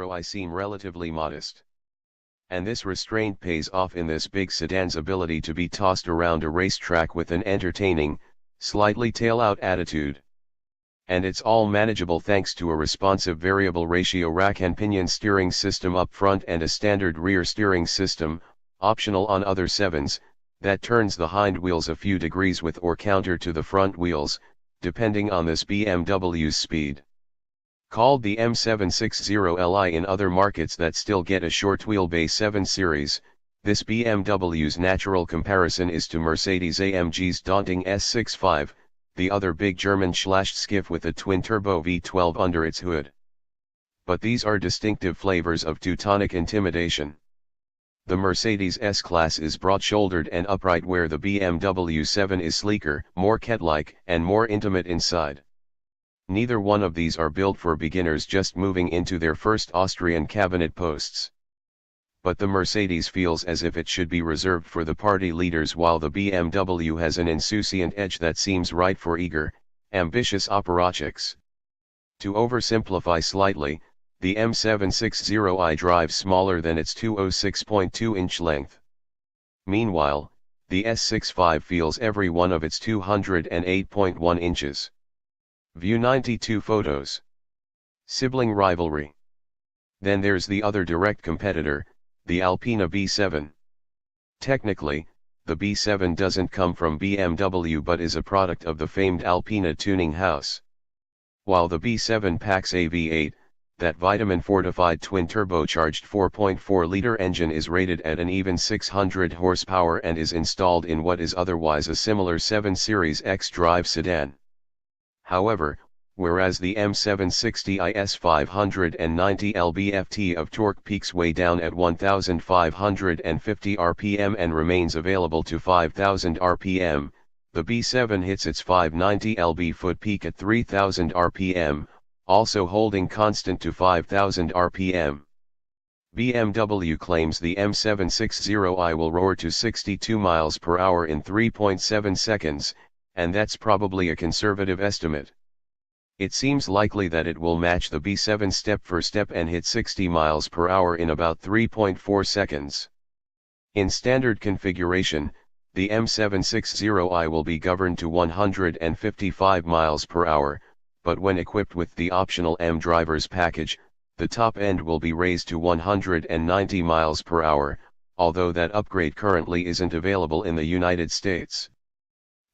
M760i seem relatively modest. And this restraint pays off in this big sedan's ability to be tossed around a racetrack with an entertaining, slightly tail-out attitude. And it's all manageable thanks to a responsive variable ratio rack and pinion steering system up front and a standard rear steering system, optional on other 7s, that turns the hind wheels a few degrees with or counter to the front wheels, depending on this BMW's speed. Called the M760Li in other markets that still get a short wheelbase 7 Series, this BMW's natural comparison is to Mercedes-AMG's daunting S65, the other big German Schlachskiff with a twin-turbo V12 under its hood. But these are distinctive flavors of Teutonic intimidation. The Mercedes S-Class is broad-shouldered and upright where the BMW 7 is sleeker, more cat-like, and more intimate inside. Neither one of these are built for beginners just moving into their first Austrian cabinet posts. But the Mercedes feels as if it should be reserved for the party leaders while the BMW has an insouciant edge that seems right for eager, ambitious apparatchiks. To oversimplify slightly, the M760i drives smaller than its 206.2-inch length. Meanwhile, the S65 feels every one of its 208.1 inches. View 92 photos. Sibling rivalry. Then there's the other direct competitor, the Alpina B7. Technically, the B7 doesn't come from BMW but is a product of the famed Alpina tuning house. While the B7 packs a V8, that vitamin-fortified twin-turbocharged 4.4-liter engine is rated at an even 600 horsepower and is installed in what is otherwise a similar 7 Series XDrive sedan. However, whereas the M760i's 590 lb-ft of torque peaks way down at 1,550 rpm and remains available to 5,000 rpm, the B7 hits its 590 lb-foot peak at 3,000 rpm, also holding constant to 5,000 rpm. BMW claims the M760i will roar to 62 miles per hour in 3.7 seconds, and that's probably a conservative estimate. It seems likely that it will match the B7 step for step and hit 60 miles per hour in about 3.4 seconds. In standard configuration, the M760i will be governed to 155 miles per hour, but when equipped with the optional M drivers package, the top end will be raised to 190 miles per hour, although that upgrade currently isn't available in the United States.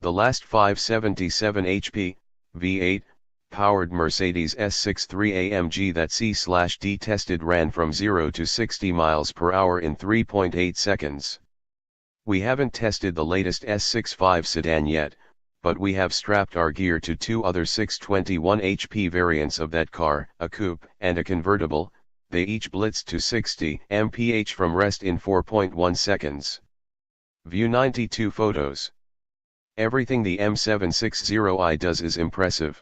The last 577 HP, V8, powered Mercedes S63 AMG that C/D tested ran from 0 to 60 miles per hour in 3.8 seconds. We haven't tested the latest S65 sedan yet, but we have strapped our gear to two other 621 HP variants of that car, a coupe and a convertible. They each blitzed to 60 mph from rest in 4.1 seconds. View 92 photos. Everything the M760i does is impressive.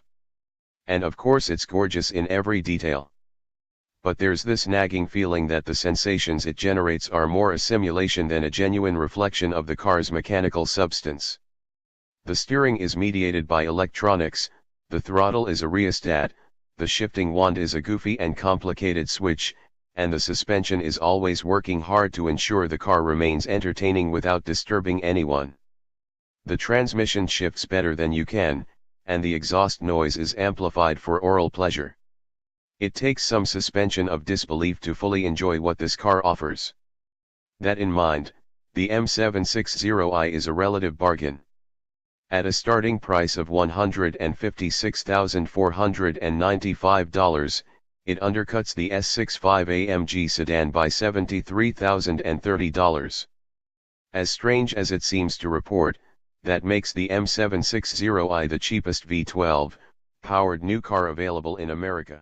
And of course it's gorgeous in every detail. But there's this nagging feeling that the sensations it generates are more a simulation than a genuine reflection of the car's mechanical substance. The steering is mediated by electronics, the throttle is a rheostat, the shifting wand is a goofy and complicated switch, and the suspension is always working hard to ensure the car remains entertaining without disturbing anyone. The transmission shifts better than you can, and the exhaust noise is amplified for oral pleasure. It takes some suspension of disbelief to fully enjoy what this car offers. That in mind, the M760i is a relative bargain. At a starting price of $156,495, it undercuts the S65 AMG sedan by $73,030. As strange as it seems to report, that makes the M760i the cheapest V12 powered new car available in America.